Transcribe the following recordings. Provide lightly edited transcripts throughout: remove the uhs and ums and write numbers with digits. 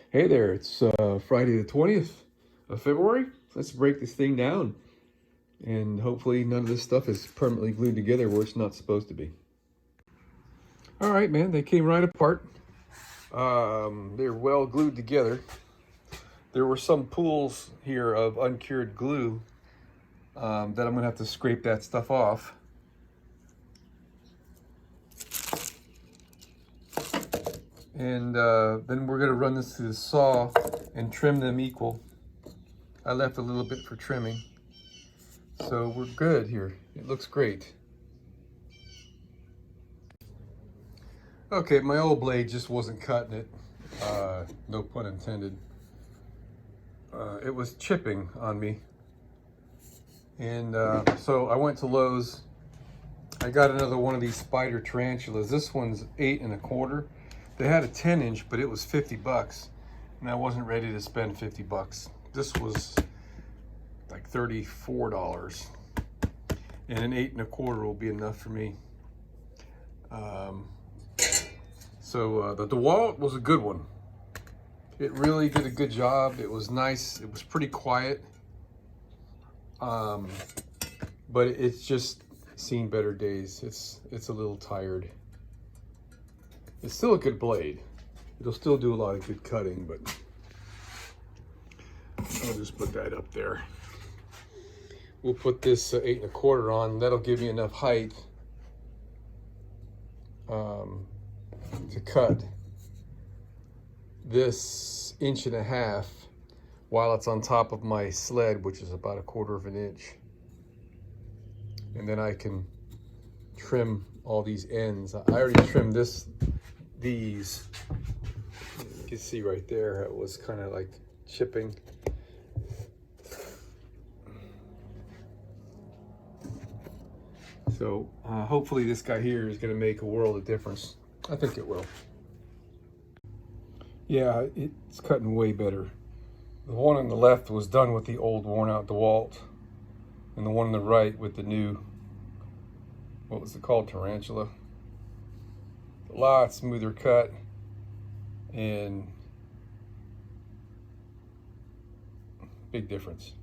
Hey there, it's Friday the 20th of February. Let's break this thing down. And hopefully none of this stuff is permanently glued together where it's not supposed to be. All right, man, they came right apart. They're well glued together. There were some pools here of uncured glue that I'm gonna have to scrape that stuff off. And then we're gonna run this through the saw and trim them equal. I left a little bit for trimming. So we're good here. It looks great. Okay, my old blade just wasn't cutting it. No pun intended. It was chipping on me. And so I went to Lowe's. I got another one of these spider tarantulas. This one's 8 1/4. They had a 10-inch, but it was 50 bucks. And I wasn't ready to spend 50 bucks. This was like $34. And an 8 1/4 will be enough for me. So the DeWalt was a good one. It really did a good job. It was nice. It was pretty quiet. But it's just seen better days. It's a little tired. It's still a good blade. It'll still do a lot of good cutting, but I'll just put that up there. We'll put this 8 1/4 on. That'll give me enough height to cut this 1.5 inches while it's on top of my sled, which is about 1/4 inch. And then I can trim all these ends. I already trimmed these. You can see right there, it was kind of like chipping. So hopefully this guy here is going to make a world of difference. I think it will. Yeah, it's cutting way better. The one on the left was done with the old worn out DeWalt, and the one on the right with the new, what was it called, tarantula. A lot smoother cut, and big difference.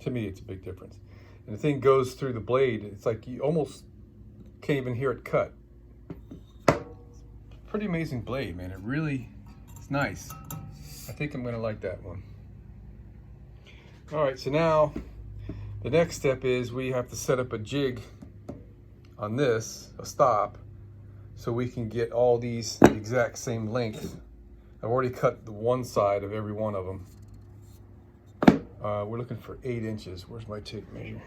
To me, it's a big difference. And the thing goes through the blade. It's like you almost can't even hear it cut. Pretty amazing blade, man. It's nice. I think I'm gonna like that one. All right, so now the next step is we have to set up a jig on this, a stop, so we can get all these the exact same length. I've already cut the one side of every one of them. We're looking for 8 inches. Where's my tape measure?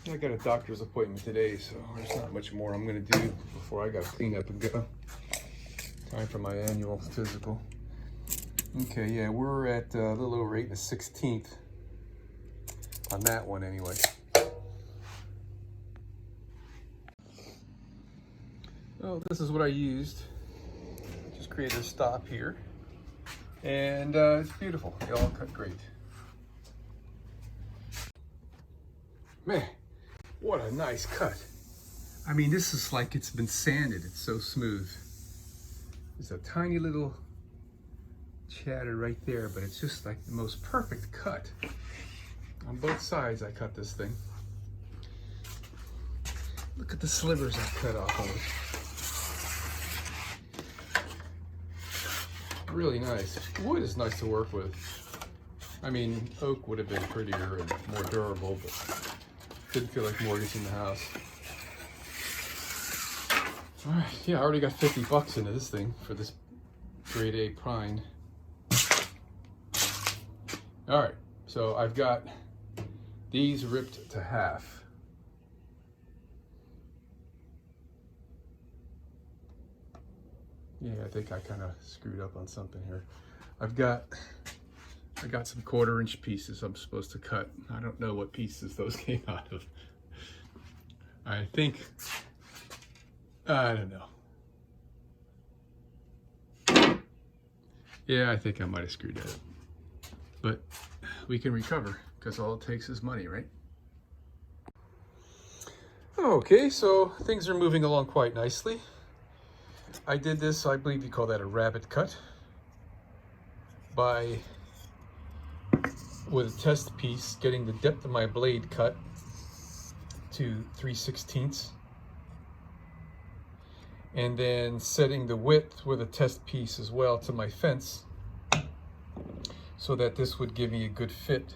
I got a doctor's appointment today, so there's not much more I'm gonna do before I gotta clean up and go. Time for my annual physical. Okay, yeah, we're at a little over 8 1/16 on that one anyway. Oh, this is what I used. Just created a stop here. And it's beautiful. They all cut great. Man, what a nice cut. I mean, this is like it's been sanded. It's so smooth. There's a tiny little chatter right there, but it's just like the most perfect cut. On both sides, I cut this thing. Look at the slivers I cut off of it. Really nice. Wood is nice to work with. I mean, oak would have been prettier and more durable, but didn't feel like mortgaging the house. All right, yeah, I already got 50 bucks into this thing for this grade A pine. All right, so I've got these ripped to half. Yeah, I think I kind of screwed up on something here. I got some 1/4 inch pieces I'm supposed to cut. I don't know what pieces those came out of. I don't know. Yeah, I think I might have screwed that up. But we can recover because all it takes is money, right? Okay, so things are moving along quite nicely. I did this, I believe you call that a rabbit cut. by, with a test piece, getting the depth of my blade cut to 3/16, and then setting the width with a test piece as well to my fence, so that this would give me a good fit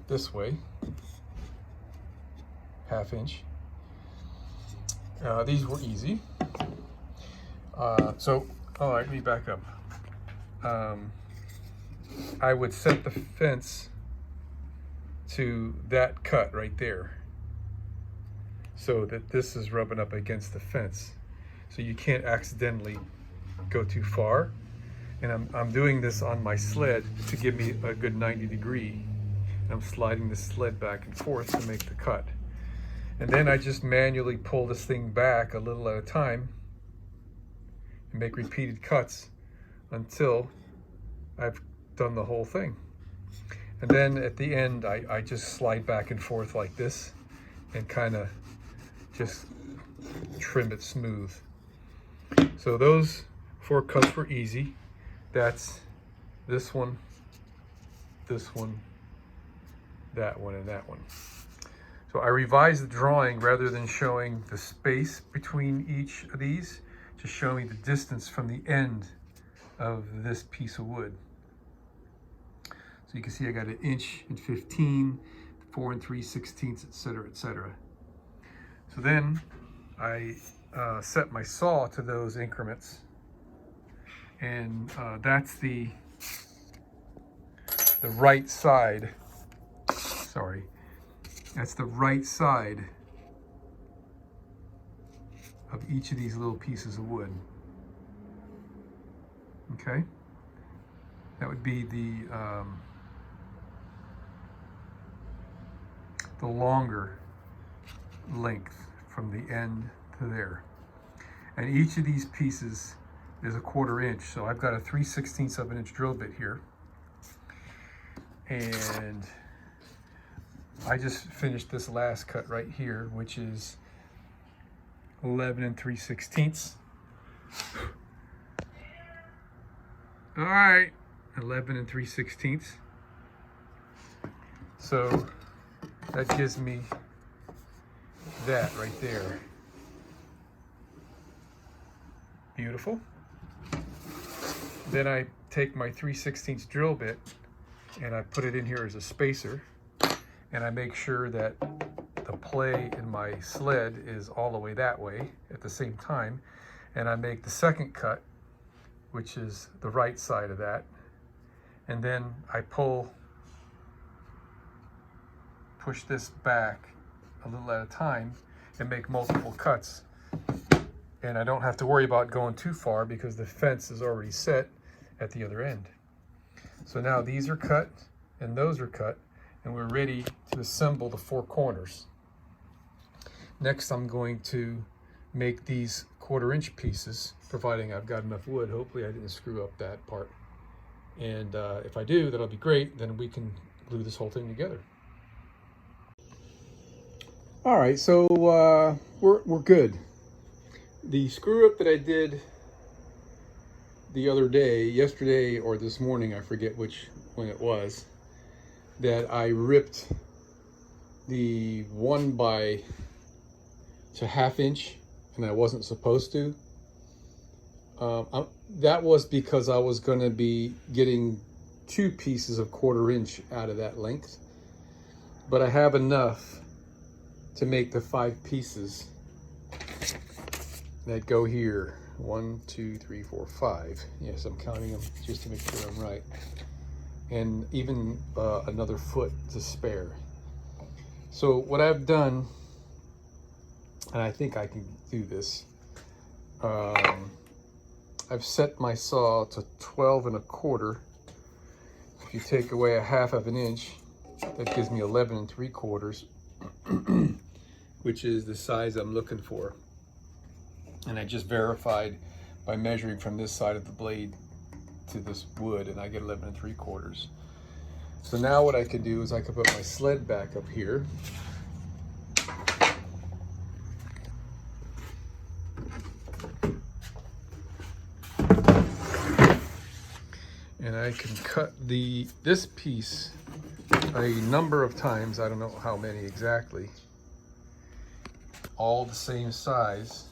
this way, 1/2 inch. These were easy. So, all right, let me back up. I would set the fence to that cut right there, so that this is rubbing up against the fence, so you can't accidentally go too far. And I'm doing this on my sled to give me a good 90 degree. I'm sliding the sled back and forth to make the cut. And then I just manually pull this thing back a little at a time and make repeated cuts until I've done the whole thing. And then at the end, I just slide back and forth like this and kind of just trim it smooth. So those 4 cuts were easy. That's this one, that one, and that one. So I revised the drawing rather than showing the space between each of these, just showing the distance from the end of this piece of wood. So you can see I got 1 inch and 15, 4 3/16, etc., etc. So then I set my saw to those increments, and that's the right side. Sorry, that's the right side of each of these little pieces of wood. Okay, that would be the longer length from the end to there. And each of these pieces is 1/4 inch. So I've got a 3/16 of an inch drill bit here. And I just finished this last cut right here, which is 11 3/16. All right, 11 3/16. So that gives me that right there. Beautiful. Then I take my 3/16 drill bit and I put it in here as a spacer, and I make sure that the play in my sled is all the way that way at the same time, and I make the second cut, which is the right side of that, and then I push this back a little at a time and make multiple cuts. And I don't have to worry about going too far because the fence is already set at the other end. So now these are cut and those are cut, and we're ready to assemble the 4 corners. Next, I'm going to make these 1/4 inch pieces, providing I've got enough wood. Hopefully I didn't screw up that part. And if I do, that'll be great. Then we can glue this whole thing together. All right, so we're good. The screw up that I did the other day, yesterday or this morning, I forget when it was, that I ripped the 1 to 1/2 inch, and I wasn't supposed to. That was because I was going to be getting 2 pieces of 1/4 inch out of that length, but I have enough to make the 5 pieces that go here. 1 2 3 4 5. Yes, I'm counting them just to make sure I'm right, and even another foot to spare. So what I've done, and I think I can do this, I've set my saw to 12 1/4. If you take away 1/2 of an inch, that gives me 11 3/4, which is the size I'm looking for. And I just verified by measuring from this side of the blade to this wood, and I get 11 3/4. So now what I can do is I can put my sled back up here. And I can cut this piece a number of times, I don't know how many exactly, all the same size,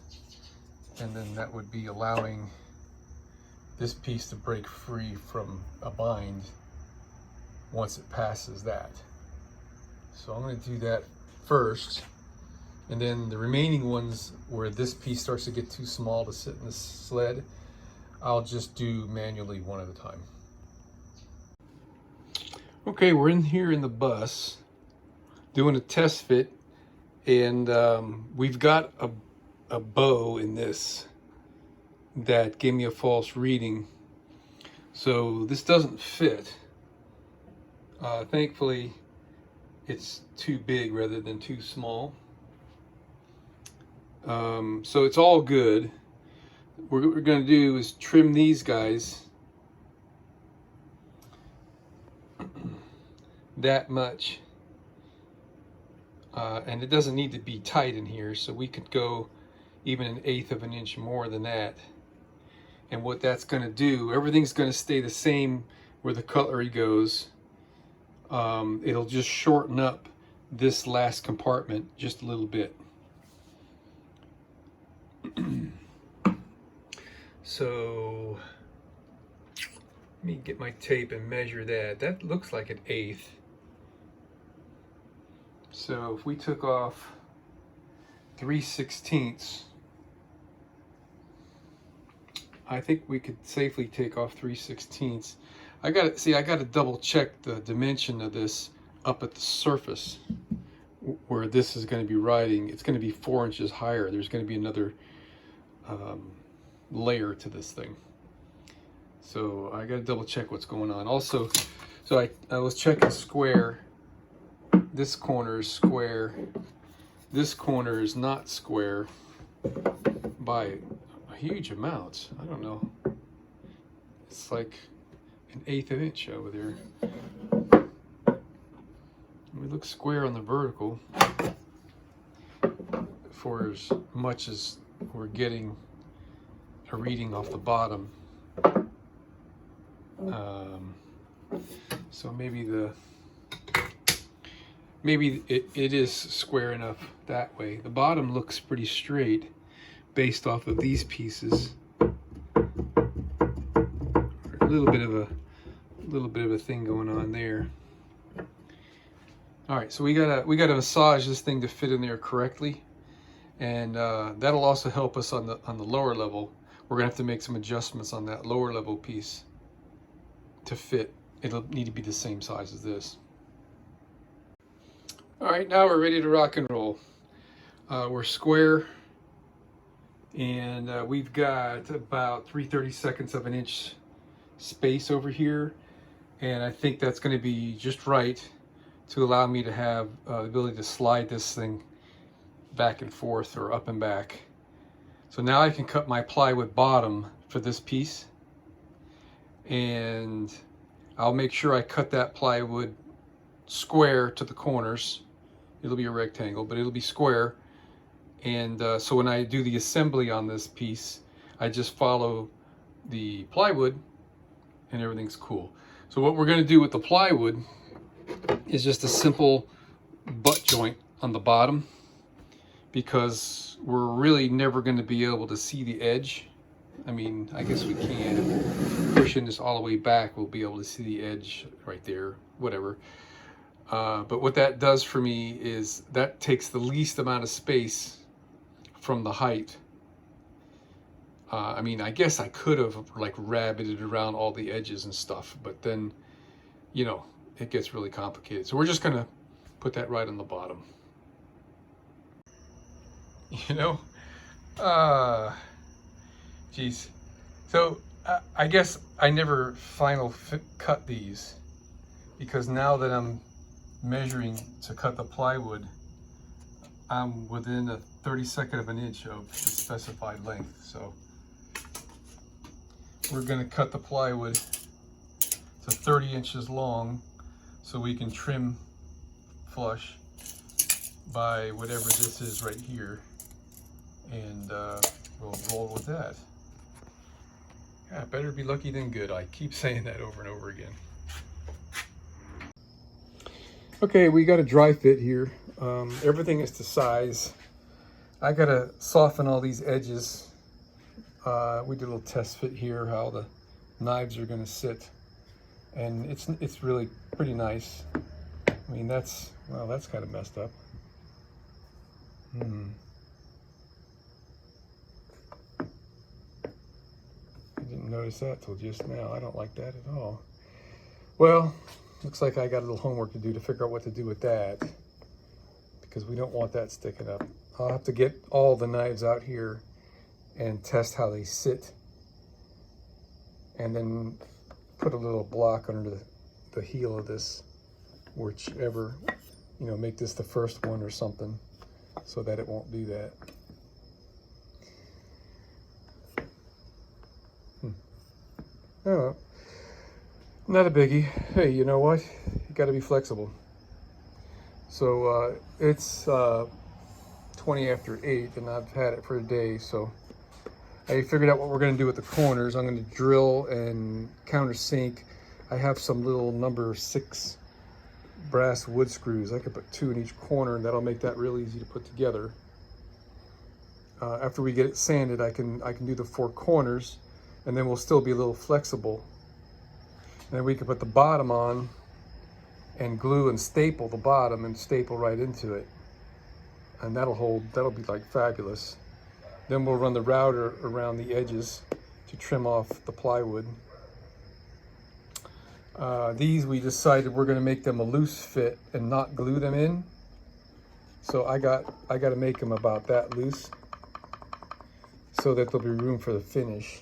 and then that would be allowing this piece to break free from a bind once it passes that. So I'm going to do that first, and then the remaining ones where this piece starts to get too small to sit in the sled, I'll just do manually one at a time. Okay, we're in here in the bus doing a test fit, and we've got a bow in this that gave me a false reading. So this doesn't fit. Thankfully, it's too big rather than too small. So it's all good. What we're going to do is trim these guys that much. And it doesn't need to be tight in here, so we could go even 1/8 of an inch more than that. And what that's going to do, everything's going to stay the same where the cutlery goes. It'll just shorten up this last compartment just a little bit. So let me get my tape and measure that. That looks like 1/8. So if we took off 3/16, I think we could safely take off 3/16. I got to double check the dimension of this up at the surface where this is going to be riding. It's going to be 4 inches higher. There's going to be another layer to this thing. So I got to double check what's going on. Also, so I was checking square. This corner is square. This corner is not square by a huge amount. I don't know. It's like 1/8 of an inch over there. We look square on the vertical for as much as we're getting a reading off the bottom. So maybe it is square enough that way. The bottom looks pretty straight based off of these pieces. A little bit of a thing going on there. All right, so we gotta massage this thing to fit in there correctly, and that'll also help us on the lower level. We're gonna have to make some adjustments on that lower level piece to fit. It'll need to be the same size as this. All right, now we're ready to rock and roll. We're square, and we've got about 3/32 of an inch space over here, and I think that's going to be just right to allow me to have the ability to slide this thing back and forth or up and back. So now I can cut my plywood bottom for this piece, and I'll make sure I cut that plywood square to the corners. It'll be a rectangle, but it'll be square. And so when I do the assembly on this piece, I just follow the plywood and everything's cool. So what we're going to do with the plywood is just a simple butt joint on the bottom, because we're really never going to be able to see the edge. I mean, I guess we can. If we're pushing this all the way back, we'll be able to see the edge right there, whatever. But what that does for me is that takes the least amount of space from the height. I mean, I guess I could have like rabbited around all the edges and stuff, but then, you know, it gets really complicated. So we're just gonna put that right on the bottom. You know, geez. So I guess I never cut these, because now that I'm measuring to cut the plywood, I'm within a 32nd of an inch of the specified length. So we're going to cut the plywood to 30 inches long so we can trim flush by whatever this is right here, and we'll roll with that. Yeah, better be lucky than good. I keep saying that over and over again. Okay, we got a dry fit here. Everything is to size. I gotta soften all these edges. We did a little test fit here, how the knives are gonna sit, and it's really pretty nice. I mean, that's kind of messed up. I didn't notice that till just now. I don't like that at all. Well, looks like I got a little homework to do to figure out what to do with that, because we don't want that sticking up. I'll have to get all the knives out here and test how they sit, and then put a little block under the heel of this, whichever, make this the first one or something, so that it won't do that. Oh, not a biggie. Hey, you know what? You got to be flexible. So it's 20 after 8, and I've had it for a day. So I figured out what we're going to do with the corners. I'm going to drill and countersink. I have some little number 6 brass wood screws. I could put 2 in each corner, and that'll make that real easy to put together. After we get it sanded, I can do the 4 corners, and then we'll still be a little flexible. And then we can put the bottom on and glue and staple the bottom and staple right into it. And that'll be like fabulous. Then we'll run the router around the edges to trim off the plywood. These, we decided we're gonna make them a loose fit and not glue them in. So I got to make them about that loose so that there'll be room for the finish.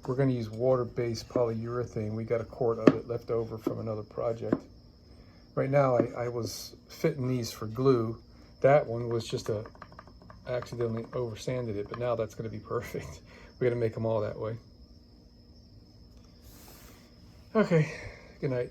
We're going to use water-based polyurethane. We got a quart of it left over from another project. Right now, I was fitting these for glue. That one was just accidentally over-sanded it, but now that's going to be perfect. We're going to make them all that way. Okay, good night.